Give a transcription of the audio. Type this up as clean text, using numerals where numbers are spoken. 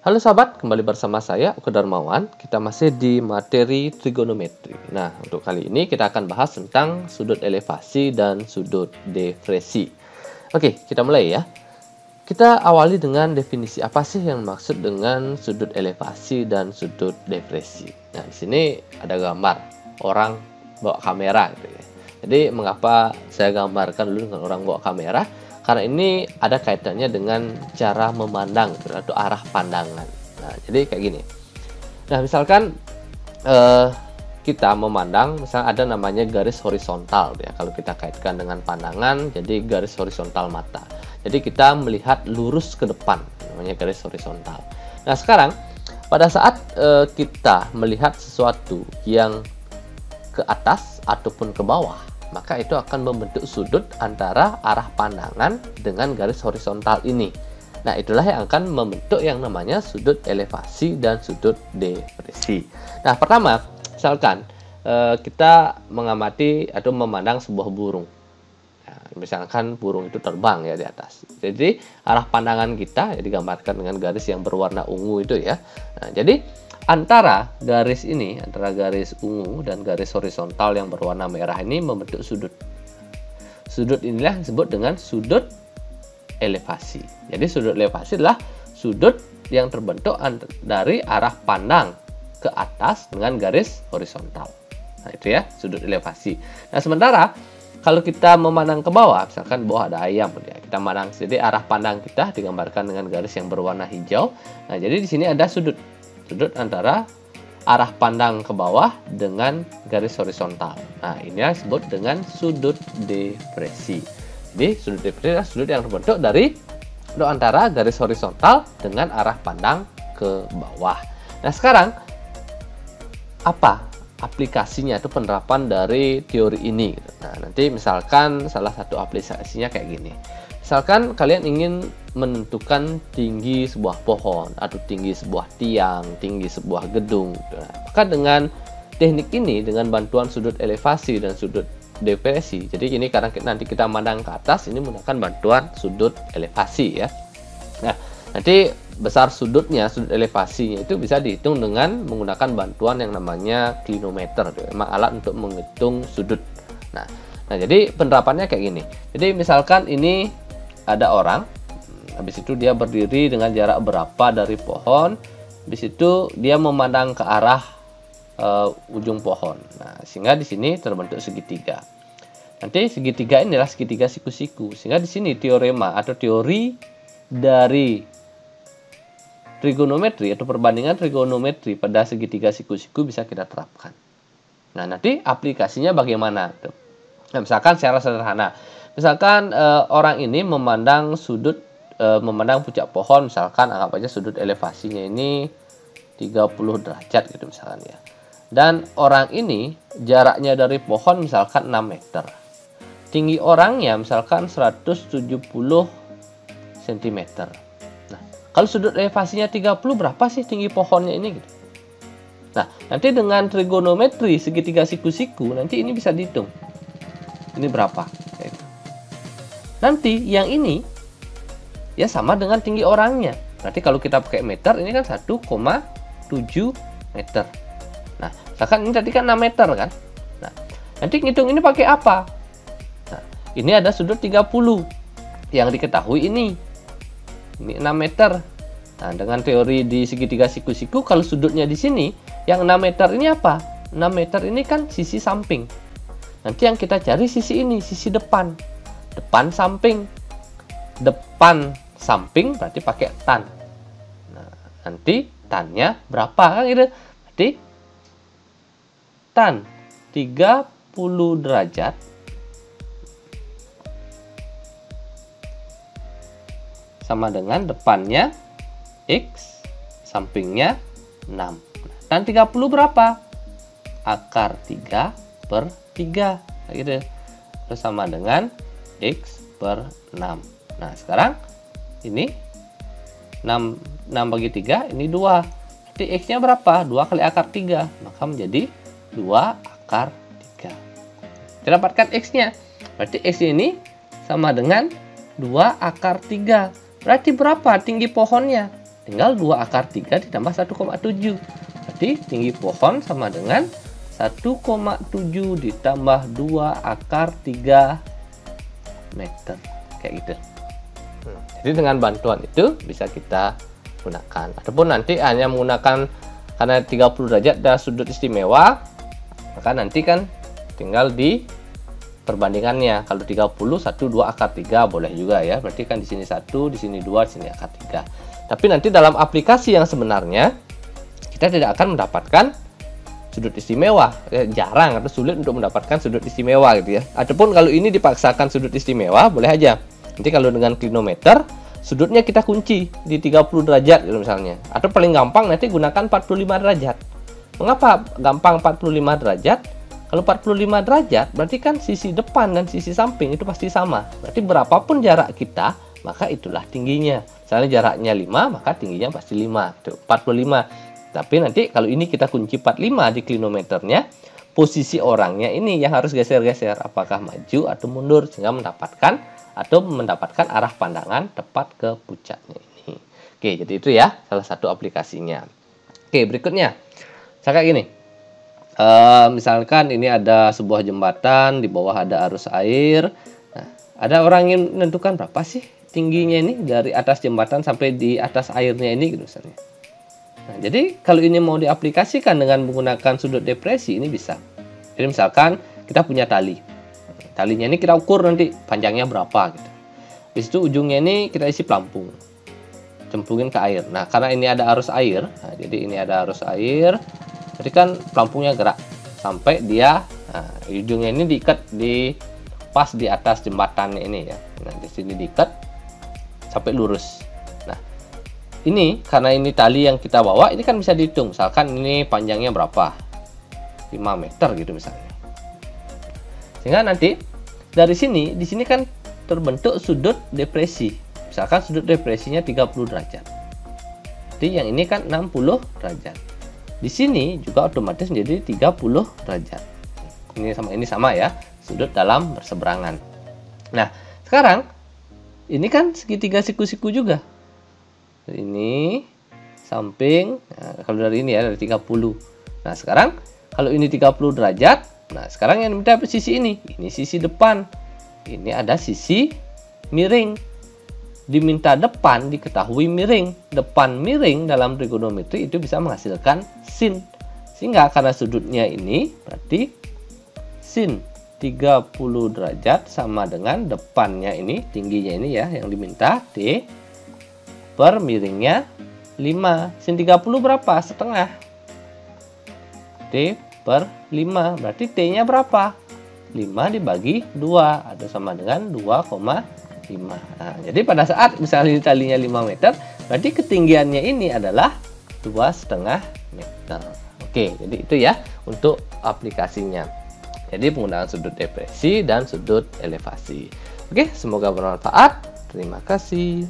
Halo sahabat, kembali bersama saya Oke Darmawan. Kita masih di materi trigonometri. Nah, untuk kali ini kita akan bahas tentang sudut elevasi dan sudut depresi. Oke, kita mulai ya. Kita awali dengan definisi apa sih yang maksud dengan sudut elevasi dan sudut depresi. Nah, di sini ada gambar orang bawa kamera gitu ya. Jadi, mengapa saya gambarkan dulu dengan orang bawa kamera? Karena ini ada kaitannya dengan cara memandang atau arah pandangan. Nah, jadi kayak gini. Nah, misalkan kita memandang, misalnya ada namanya garis horizontal ya. Kalau kita kaitkan dengan pandangan, jadi garis horizontal mata. Jadi kita melihat lurus ke depan, namanya garis horizontal. Nah, sekarang pada saat kita melihat sesuatu yang ke atas ataupun ke bawah, maka itu akan membentuk sudut antara arah pandangan dengan garis horizontal ini. Nah, itulah yang akan membentuk yang namanya sudut elevasi dan sudut depresi. Nah, pertama, misalkan kita mengamati atau memandang sebuah burung. Nah, misalkan burung itu terbang ya di atas. Jadi, arah pandangan kita ya digambarkan dengan garis yang berwarna ungu itu ya. Nah, jadi antara garis ini, antara garis ungu dan garis horizontal yang berwarna merah ini membentuk sudut. Sudut inilah disebut dengan sudut elevasi. Jadi sudut elevasi adalah sudut yang terbentuk dari arah pandang ke atas dengan garis horizontal. Nah, itu ya, sudut elevasi. Nah, sementara kalau kita memandang ke bawah, misalkan bawah ada ayam, ya, kita memandang, jadi arah pandang kita digambarkan dengan garis yang berwarna hijau. Nah, jadi di sini ada sudut antara arah pandang ke bawah dengan garis horizontal. Nah, ini disebut dengan sudut depresi. Jadi, sudut depresi adalah sudut yang terbentuk dari antara garis horizontal dengan arah pandang ke bawah. Nah, sekarang apa aplikasinya atau penerapan dari teori ini? Nah, nanti misalkan salah satu aplikasinya kayak gini. Misalkan kalian ingin menentukan tinggi sebuah pohon atau tinggi sebuah tiang, tinggi sebuah gedung. Nah, maka dengan teknik ini, dengan bantuan sudut elevasi dan sudut depresi. Jadi ini karena nanti kita memandang ke atas, ini menggunakan bantuan sudut elevasi ya. Nah, nanti besar sudutnya, sudut elevasinya itu bisa dihitung dengan menggunakan bantuan yang namanya klinometer. Memang alat untuk menghitung sudut. Nah, jadi penerapannya kayak gini. Jadi misalkan ini ada orang, habis itu dia berdiri dengan jarak berapa dari pohon, habis itu dia memandang ke arah ujung pohon. Nah, sehingga di sini terbentuk segitiga. Nanti segitiga ini adalah segitiga siku-siku. Sehingga di sini teorema atau teori dari trigonometri atau perbandingan trigonometri pada segitiga siku-siku bisa kita terapkan. Nah, nanti aplikasinya bagaimana? Nah, misalkan secara sederhana. Misalkan orang ini memandang memandang puncak pohon, misalkan anggap aja sudut elevasinya ini 30 derajat gitu misalkan ya. Dan orang ini jaraknya dari pohon misalkan 6 meter. Tinggi orangnya misalkan 170 cm. Nah, kalau sudut elevasinya 30 berapa sih tinggi pohonnya ini gitu. Nah, nanti dengan trigonometri segitiga siku-siku nanti ini bisa dihitung. Ini berapa? Nanti yang ini ya sama dengan tinggi orangnya. Berarti kalau kita pakai meter ini kan 1,7 meter. Nah, misalkan ini tadi kan 6 meter kan. Nah, nanti ngitung ini pakai apa? Nah, ini ada sudut 30 yang diketahui ini 6 meter. Nah, dengan teori di segitiga siku-siku, kalau sudutnya di sini yang 6 meter ini apa? 6 meter ini kan sisi samping. Nanti yang kita cari sisi ini, sisi depan. Depan samping berarti pakai tan. Nah, nanti tannya berapa kan gitu. Berarti tan 30 derajat sama dengan depannya X, sampingnya 6. Tan 30 berapa? Akar 3 per 3 gitu. Terus sama dengan X per 6. Nah, sekarang ini 6 bagi 3, ini 2. Berarti X-nya berapa? 2 kali akar 3. Maka menjadi 2 akar 3. Kita dapatkan X-nya. Berarti X ini sama dengan 2 akar 3. Berarti berapa tinggi pohonnya? tinggal 2 akar 3 ditambah 1,7. Berarti tinggi pohon sama dengan 1,7 ditambah 2 akar 3 meter. Kayak gitu. Jadi dengan bantuan itu bisa kita gunakan. Ataupun nanti hanya menggunakan, karena 30 derajat adalah sudut istimewa, maka nanti kan tinggal di perbandingannya. Kalau 30, 1, 2 akar 3 boleh juga ya. Berarti kan di sini 1, di sini 2, di sini akar 3. Tapi nanti dalam aplikasi yang sebenarnya kita tidak akan mendapatkan sudut istimewa. Jarang atau sulit untuk mendapatkan sudut istimewa gitu ya. Ataupun kalau ini dipaksakan sudut istimewa, boleh aja. Nanti kalau dengan klinometer, sudutnya kita kunci di 30 derajat gitu misalnya. Atau paling gampang nanti gunakan 45 derajat. Mengapa gampang 45 derajat? Kalau 45 derajat berarti kan sisi depan dan sisi samping itu pasti sama. Berarti berapapun jarak kita, maka itulah tingginya. Misalnya jaraknya 5, maka tingginya pasti 5. Itu 45. Tapi nanti kalau ini kita kunci 45 di klinometernya, posisi orangnya ini yang harus geser-geser. Apakah maju atau mundur sehingga mendapatkan arah pandangan tepat ke puncaknya ini. Oke, jadi itu ya salah satu aplikasinya. Oke, berikutnya. Saya kayak gini. Misalkan ini ada sebuah jembatan, di bawah ada arus air. Nah, ada orang yang menentukan berapa sih tingginya ini dari atas jembatan sampai di atas airnya ini gitu misalnya. Nah, jadi kalau ini mau diaplikasikan dengan menggunakan sudut depresi ini bisa. Jadi misalkan kita punya tali. Talinya ini kita ukur nanti panjangnya berapa gitu. Di situ ujungnya ini kita isi pelampung. Cemplungin ke air. Nah, karena ini ada arus air, nah, jadi ini ada arus air. Jadi kan pelampungnya gerak sampai dia ujungnya ini diikat di pas di atas jembatannya ini ya. Nah, di sini diikat sampai lurus. Nah, ini karena ini tali yang kita bawa, ini kan bisa dihitung. Misalkan ini panjangnya berapa? 5 meter gitu misalnya. Sehingga nanti dari sini, di sini kan terbentuk sudut depresi. Misalkan sudut depresinya 30 derajat. Jadi yang ini kan 60 derajat. Di sini juga otomatis menjadi 30 derajat. Ini sama ya, sudut dalam berseberangan. Nah, sekarang ini kan segitiga siku-siku juga. Ini samping, nah, kalau dari ini ya dari 30. Nah, sekarang kalau ini 30 derajat, nah sekarang yang minta sisi ini sisi depan. Ini ada sisi miring. Diminta depan diketahui miring. Depan miring dalam trigonometri itu bisa menghasilkan sin. Sehingga karena sudutnya ini berarti sin 30 derajat sama dengan depannya ini, tingginya ini ya yang diminta D per miringnya 5. Sin 30 berapa? Setengah. D per 5. Berarti T-nya berapa? 5 dibagi 2. Ada sama dengan 2,5. Nah, jadi pada saat misalnya talinya 5 meter, berarti ketinggiannya ini adalah 2,5 meter. Oke, jadi itu ya untuk aplikasinya. Jadi penggunaan sudut depresi dan sudut elevasi. Oke, semoga bermanfaat. Terima kasih.